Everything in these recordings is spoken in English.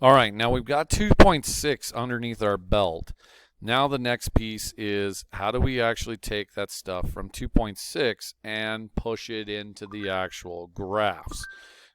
All right, now we've got 2.6 underneath our belt. Now the next piece is how do we actually take that stuff from 2.6 and push it into the actual graphs?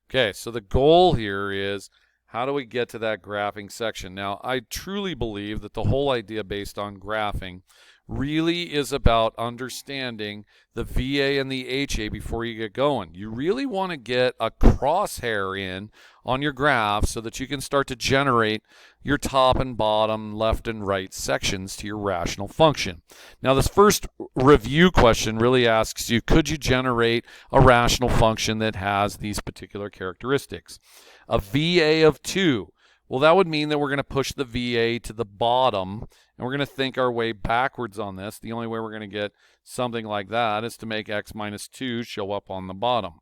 Okay, so the goal here is how do we get to that graphing section? Now, I truly believe that the whole idea based on graphing really is about understanding the VA and the HA before you get going. You really want to get a crosshair in on your graph so that you can start to generate your top and bottom, left and right sections to your rational function. Now, this first review question really asks you, could you generate a rational function that has these particular characteristics? A VA of 2. Well, that would mean that we're going to push the VA to the bottom, and we're going to think our way backwards on this. The only way we're going to get something like that is to make x minus 2 show up on the bottom.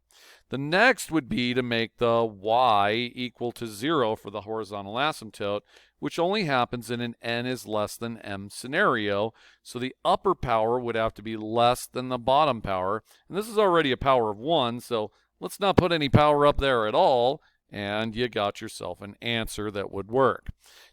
The next would be to make the y equal to 0 for the horizontal asymptote, which only happens in an n is less than m scenario. So the upper power would have to be less than the bottom power. And this is already a power of 1, so let's not put any power up there at all. And you got yourself an answer that would work.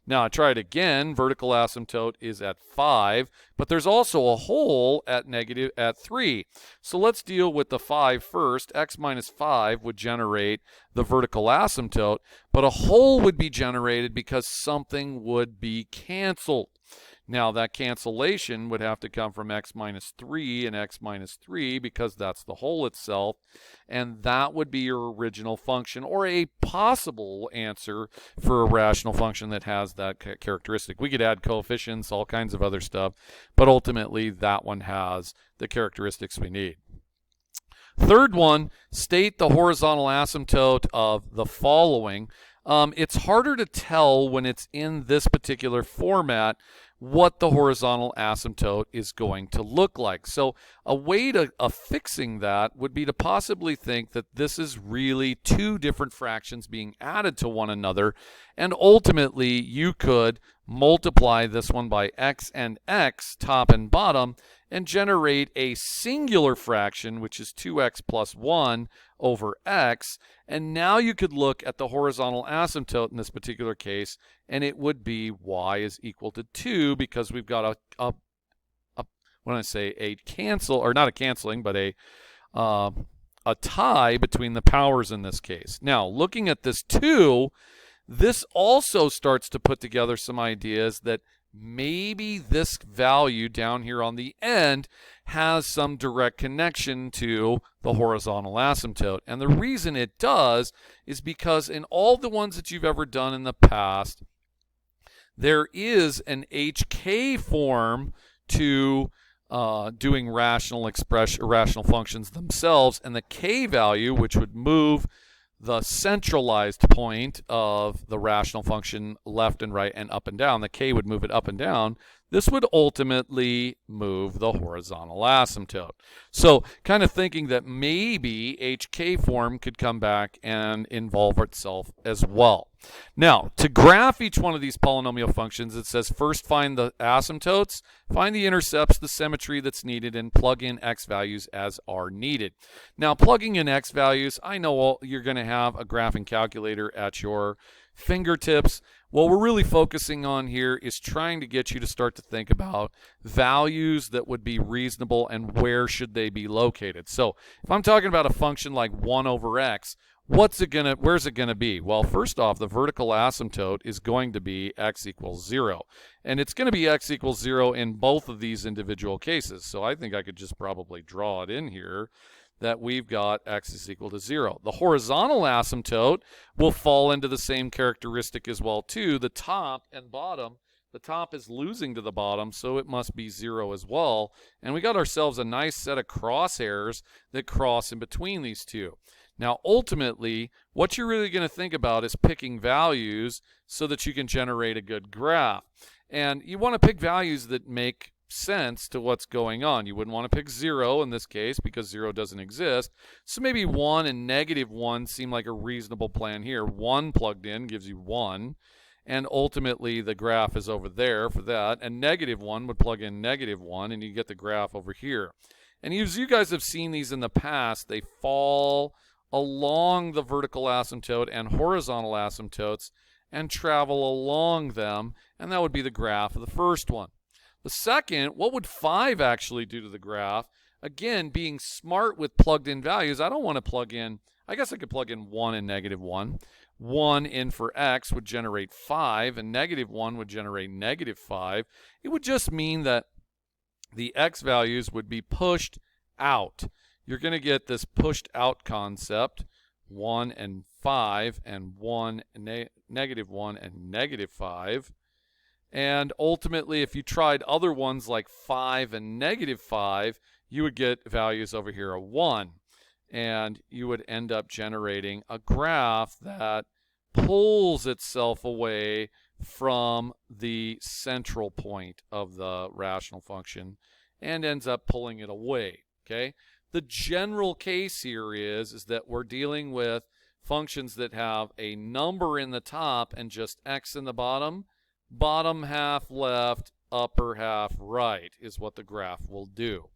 Now I tried again. Vertical asymptote is at 5, but there's also a hole at 3. So let's deal with the 5 first. X minus 5 would generate the vertical asymptote, but a hole would be generated because something would be canceled. Now that cancellation would have to come from x minus 3 and x minus 3 because that's the hole itself, and that would be your original function or a possible answer for a rational function that has that characteristic. We could add coefficients, all kinds of other stuff, but ultimately that one has the characteristics we need. Third one, state the horizontal asymptote of the following. It's harder to tell when it's in this particular format what the horizontal asymptote is going to look like. So a way of fixing that would be to possibly think that this is really two different fractions being added to one another, and ultimately you could multiply this one by x and x, top and bottom, and generate a singular fraction, which is 2x plus 1 over x. And now you could look at the horizontal asymptote in this particular case, and it would be y is equal to 2 because we've got a cancel, or not a canceling, but a tie between the powers in this case. Now, looking at this 2, this also starts to put together some ideas that maybe this value down here on the end has some direct connection to the horizontal asymptote. And the reason it does is because in all the ones that you've ever done in the past, there is an HK form to doing rational functions themselves, and the K value, which would move the centralized point of the rational function left and right and up and down, the K would move it up and down. This would ultimately move the horizontal asymptote. So kind of thinking that maybe HK form could come back and involve itself as well. Now, to graph each one of these polynomial functions, it says first find the asymptotes, find the intercepts, the symmetry that's needed, and plug in x values as are needed. Now, plugging in x values, I know you're going to have a graphing calculator at your fingertips. What we're really focusing on here is trying to get you to start to think about values that would be reasonable and where should they be located. So if I'm talking about a function like 1 over x, where's it going to be? Well, first off, the vertical asymptote is going to be x equals 0. And it's going to be x equals 0 in both of these individual cases. So I think I could just probably draw it in here that we've got x is equal to 0. The horizontal asymptote will fall into the same characteristic as well too. The top and bottom, the top is losing to the bottom, so it must be 0 as well. And we got ourselves a nice set of crosshairs that cross in between these two. Now, ultimately, what you're really going to think about is picking values so that you can generate a good graph. And you want to pick values that make sense to what's going on. You wouldn't want to pick 0 in this case because 0 doesn't exist. So maybe 1 and -1 seem like a reasonable plan here. 1 plugged in gives you 1. And ultimately, the graph is over there for that. And -1 would plug in -1, and you get the graph over here. And as you guys have seen these in the past, they fall along the vertical asymptote and horizontal asymptotes, and travel along them, and that would be the graph of the first one. The second, what would 5 actually do to the graph? Again, being smart with plugged in values, I don't want to plug in, I guess I could plug in 1 and -1. 1 in for x would generate 5, and -1 would generate -5. It would just mean that the x values would be pushed out. You're going to get this pushed out concept, 1 and 5, and 1, -1 and -5. And ultimately, if you tried other ones like 5 and -5, you would get values over here of 1. And you would end up generating a graph that pulls itself away from the central point of the rational function and ends up pulling it away, okay? The general case here is that we're dealing with functions that have a number in the top and just x in the bottom. Bottom half left, upper half right is what the graph will do.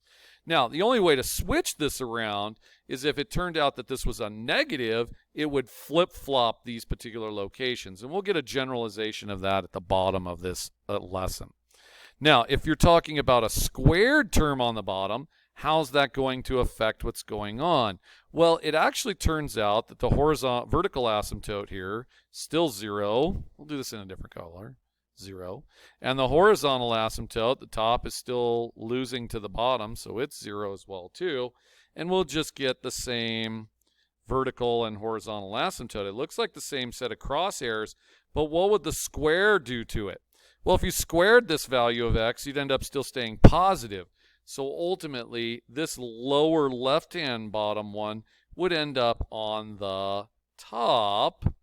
Now, the only way to switch this around is if it turned out that this was a negative, it would flip-flop these particular locations. And we'll get a generalization of that at the bottom of this lesson. Now, if you're talking about a squared term on the bottom, how's that going to affect what's going on? Well, it actually turns out that the vertical asymptote here is still 0. We'll do this in a different color. 0. And the horizontal asymptote, the top is still losing to the bottom, so it's 0 as well too. And we'll just get the same vertical and horizontal asymptote. It looks like the same set of crosshairs, but what would the square do to it? Well, if you squared this value of x, you'd end up still staying positive. So ultimately, this lower left-hand bottom one would end up on the top.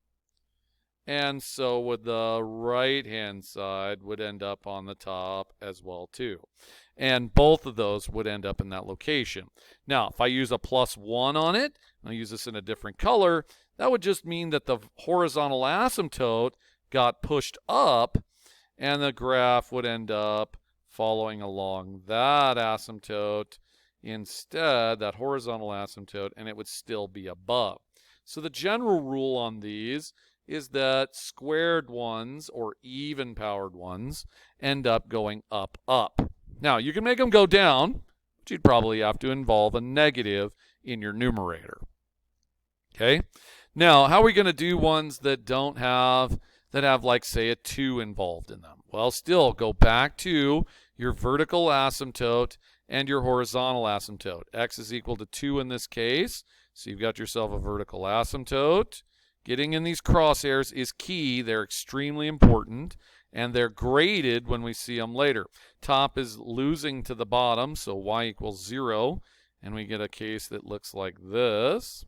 And so would the right-hand side would end up on the top as well too. And both of those would end up in that location. Now, if I use a +1 on it, I'll use this in a different color, that would just mean that the horizontal asymptote got pushed up, and the graph would end up following along that asymptote instead, that horizontal asymptote, and it would still be above. So the general rule on these is that squared ones or even powered ones end up going up, up. Now, you can make them go down, but you'd probably have to involve a negative in your numerator. Okay? Now, how are we going to do ones that don't have, that have like, say, a 2 involved in them? Well, still, go back to your vertical asymptote and your horizontal asymptote. X is equal to 2 in this case, so you've got yourself a vertical asymptote. Getting in these crosshairs is key. They're extremely important, and they're graded when we see them later. Top is losing to the bottom, so y equals 0, and we get a case that looks like this.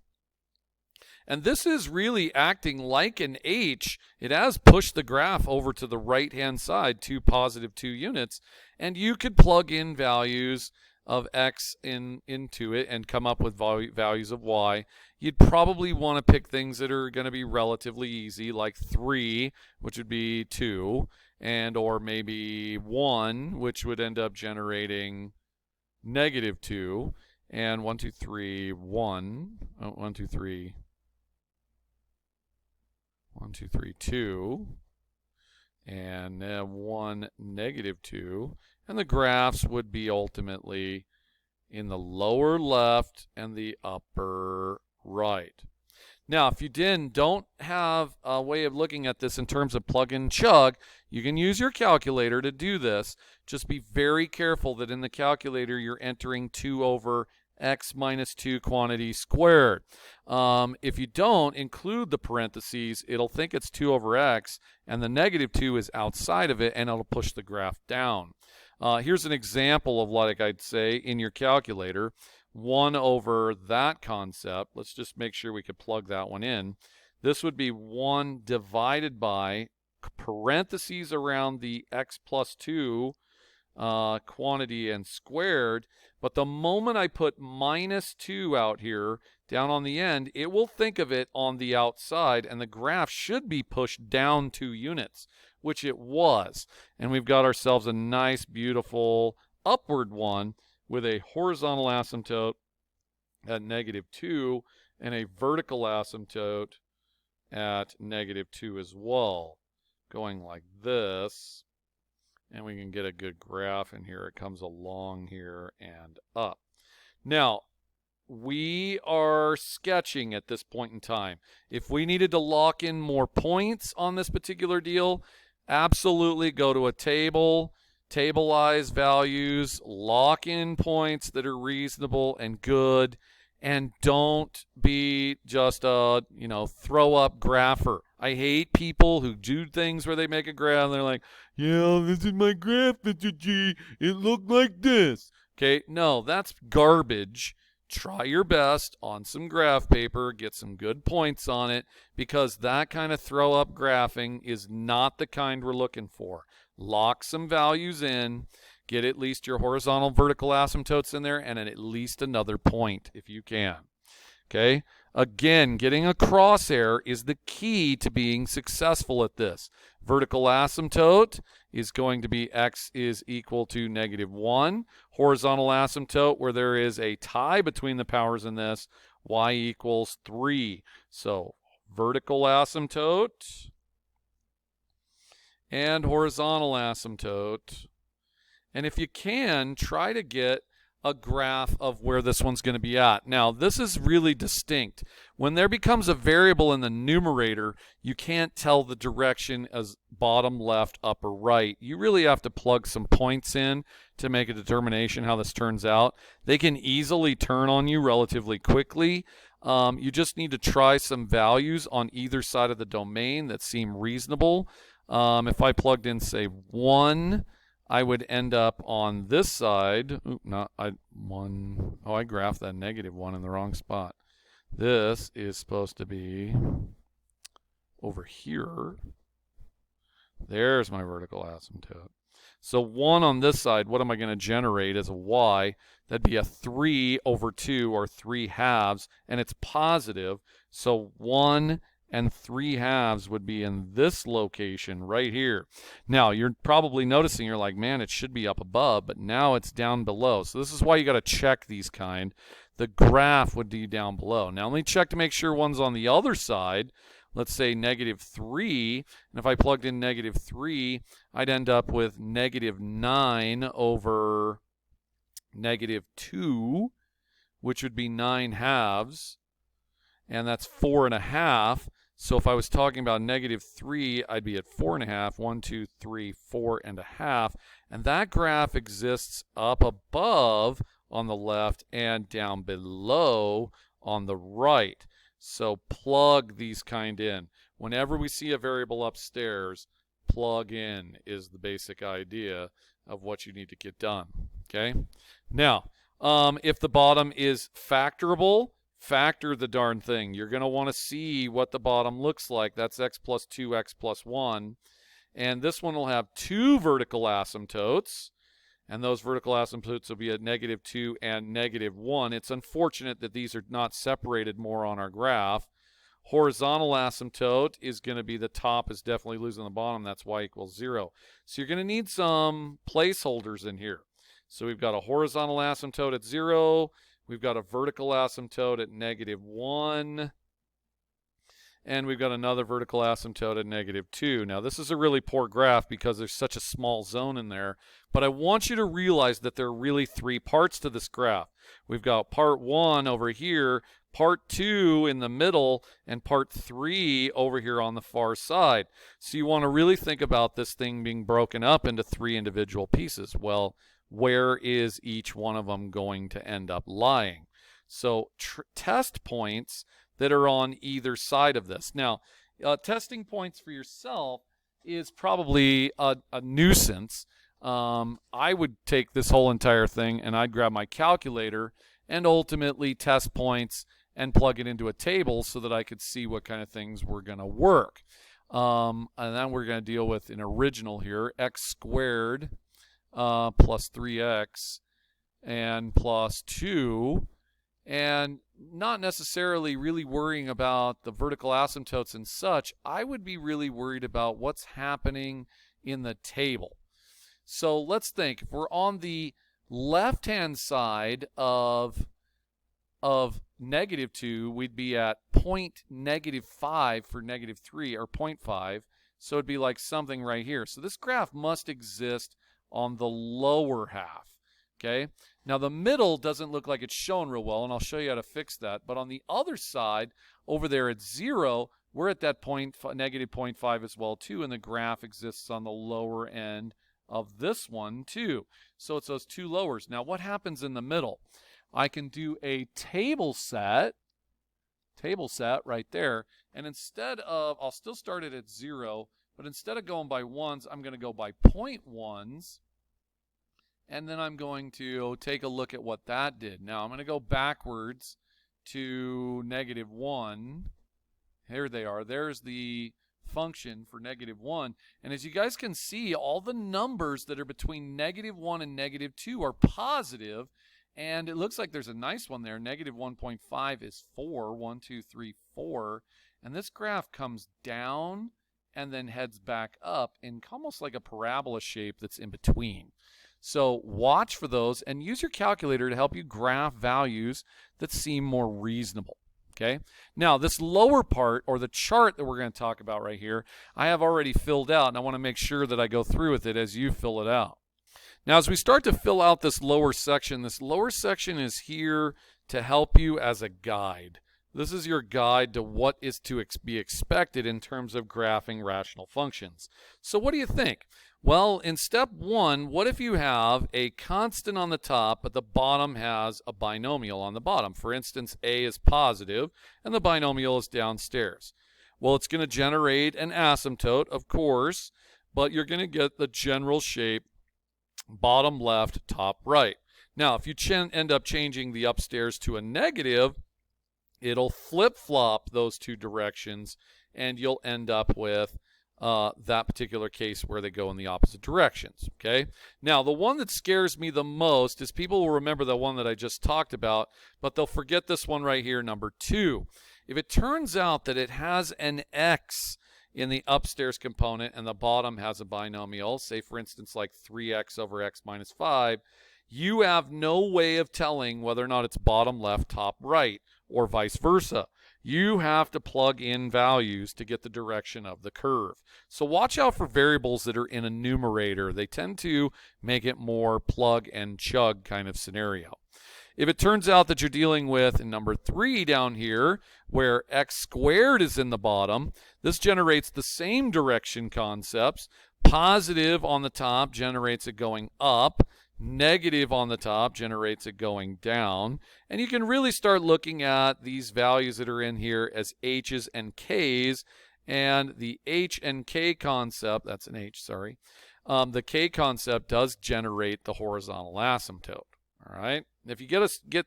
And this is really acting like an H. It has pushed the graph over to the right-hand side, +2 units, and you could plug in values of x into it and come up with values of y. You'd probably want to pick things that are going to be relatively easy, like 3, which would be 2, and or maybe 1, which would end up generating -2, and 1, 2, 3, 1, 1, 2, 3, 1, 2, 3, 2, and 1, -2. And the graphs would be ultimately in the lower left and the upper right. Now, if you don't have a way of looking at this in terms of plug and chug, you can use your calculator to do this. Just be very careful that in the calculator you're entering 2 over x minus 2 quantity squared. If you don't include the parentheses, it'll think it's 2 over x, and the -2 is outside of it, and it'll push the graph down. Here's an example of, like I'd say, in your calculator, 1 over that concept. Let's just make sure we could plug that one in. This would be 1 divided by parentheses around the x plus 2 quantity and squared. But the moment I put -2 out here down on the end, it will think of it on the outside, and the graph should be pushed down 2 units, which it was. And we've got ourselves a nice, beautiful upward one with a horizontal asymptote at -2 and a vertical asymptote at -2 as well, going like this. And we can get a good graph in here. It comes along here and up. Now, we are sketching at this point in time. If we needed to lock in more points on this particular deal, absolutely go to a table, tableize values, lock in points that are reasonable and good, and don't be just a, throw up grapher. I hate people who do things where they make a graph and they're like, yeah, this is my graph, Mr. G. It looked like this. Okay, no, that's garbage. Try your best on some graph paper, get some good points on it, because that kind of throw up graphing is not the kind we're looking for. Lock some values in, get at least your horizontal vertical asymptotes in there, and at least another point if you can. Okay, again, getting a crosshair is the key to being successful at this. Vertical asymptote is going to be x is equal to -1. Horizontal asymptote, where there is a tie between the powers in this, y equals 3. So vertical asymptote and horizontal asymptote. And if you can, try to get a graph of where this one's going to be at. Now, this is really distinct. When there becomes a variable in the numerator, you can't tell the direction as bottom, left, up, or right. You really have to plug some points in to make a determination how this turns out. They can easily turn on you relatively quickly. You just need to try some values on either side of the domain that seem reasonable. If I plugged in, say, 1, I would end up on this side. I graphed that -1 in the wrong spot. This is supposed to be over here. There's my vertical asymptote. So 1 on this side, what am I going to generate as a y? That'd be a 3/2, or 3/2, and it's positive. So 1 and 3/2 would be in this location right here. Now, you're probably noticing, you're like, man, it should be up above, but now it's down below. So this is why you got to check these kind. The graph would be down below. Now, let me check to make sure one's on the other side. Let's say -3, and if I plugged in -3, I'd end up with -9 over -2, which would be 9/2, and that's 4.5. So if I was talking about -3, I'd be at 4.5. 1, 2, 3, 4.5. And that graph exists up above on the left and down below on the right. So plug these kind in. Whenever we see a variable upstairs, plug in is the basic idea of what you need to get done. Okay? Now, if the bottom is factorable, factor the darn thing. You're going to want to see what the bottom looks like. That's x plus 2, x plus 1. And this one will have 2 vertical asymptotes. And those vertical asymptotes will be at -2 and -1. It's unfortunate that these are not separated more on our graph. Horizontal asymptote is going to be the top is definitely losing the bottom. That's y equals 0. So you're going to need some placeholders in here. So we've got a horizontal asymptote at 0. We've got a vertical asymptote at -1. And we've got another vertical asymptote at -2. Now, this is a really poor graph because there's such a small zone in there. But I want you to realize that there are really 3 parts to this graph. We've got part 1 over here, part 2 in the middle, and part 3 over here on the far side. So you want to really think about this thing being broken up into 3 individual pieces. Well, where is each one of them going to end up lying? So test points that are on either side of this. Now, testing points for yourself is probably a nuisance. I would take this whole entire thing and I'd grab my calculator and ultimately test points and plug it into a table so that I could see what kind of things were going to work. And then we're going to deal with an original here, x squared plus 3x and plus 2. And not necessarily really worrying about the vertical asymptotes and such. I would be really worried about what's happening in the table. So let's think. If we're on the left-hand side of of -2, we'd be at -5 for -3, or 0.5. So it'd be like something right here. So this graph must exist on the lower half. Okay. Now the middle doesn't look like it's shown real well, and I'll show you how to fix that. But on the other side, over there at 0, we're at that -0.5 as well too, and the graph exists on the lower end of this one too. So it's those two lowers. Now what happens in the middle? I can do a table set right there, and instead of, I'll still start it at 0, but instead of going by ones, I'm going to go by 0.1s, and then I'm going to take a look at what that did. Now I'm going to go backwards to -1. Here they are. There's the function for -1, and as you guys can see, all the numbers that are between -1 and -2 are positive. And it looks like there's a nice one there. -1.5 is 4. 1, 2, 3, 4. And this graph comes down and then heads back up in almost like a parabola shape that's in between. So watch for those and use your calculator to help you graph values that seem more reasonable. Okay. Now this lower part, or the chart that we're going to talk about right here, I have already filled out, and I want to make sure that I go through with it as you fill it out. Now, as we start to fill out this lower section is here to help you as a guide. This is your guide to what is to be expected in terms of graphing rational functions. So what do you think? Well, in step 1, what if you have a constant on the top, but the bottom has a binomial on the bottom? For instance, a is positive, and the binomial is downstairs. Well, it's going to generate an asymptote, of course, but you're going to get the general shape bottom left, top right. Now, if you end up changing the upstairs to a negative, it'll flip-flop those two directions, and you'll end up with that particular case where they go in the opposite directions. Okay. Now, the one that scares me the most is people will remember the one that I just talked about, but they'll forget this one right here, number 2. If it turns out that it has an x in the upstairs component and the bottom has a binomial, say for instance like 3x over x minus 5, you have no way of telling whether or not it's bottom left, top right, or vice versa. You have to plug in values to get the direction of the curve. So watch out for variables that are in a numerator. They tend to make it more plug and chug kind of scenario. If it turns out that you're dealing with in number 3 down here, where x squared is in the bottom, this generates the same direction concepts. Positive on the top generates it going up. Negative on the top generates it going down. And you can really start looking at these values that are in here as h's and k's. And the h and k concept, that's an h, sorry. The k concept does generate the horizontal asymptote. All right. If you get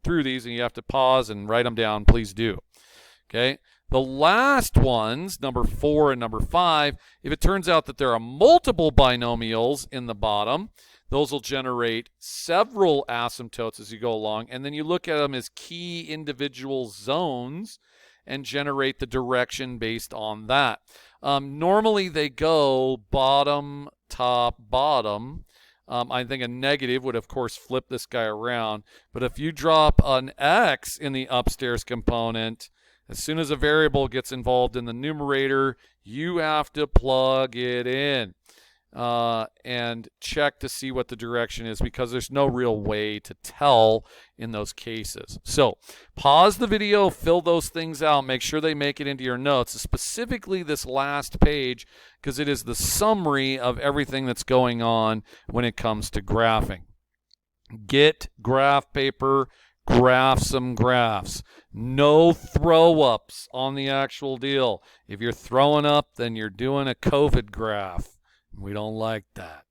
through these and you have to pause and write them down, please do. Okay. The last ones, number 4 and number 5, if it turns out that there are multiple binomials in the bottom, those will generate several asymptotes as you go along. And then you look at them as key individual zones and generate the direction based on that. Normally they go bottom, top, bottom. I think a negative would, of course, flip this guy around. But if you drop an x in the upstairs component, as soon as a variable gets involved in the numerator, you have to plug it in and check to see what the direction is, because there's no real way to tell in those cases. So pause the video, fill those things out, make sure they make it into your notes, specifically this last page, because it is the summary of everything that's going on when it comes to graphing. Get graph paper, graph some graphs. No throw-ups on the actual deal. If you're throwing up, then you're doing a COVID graph. We don't like that.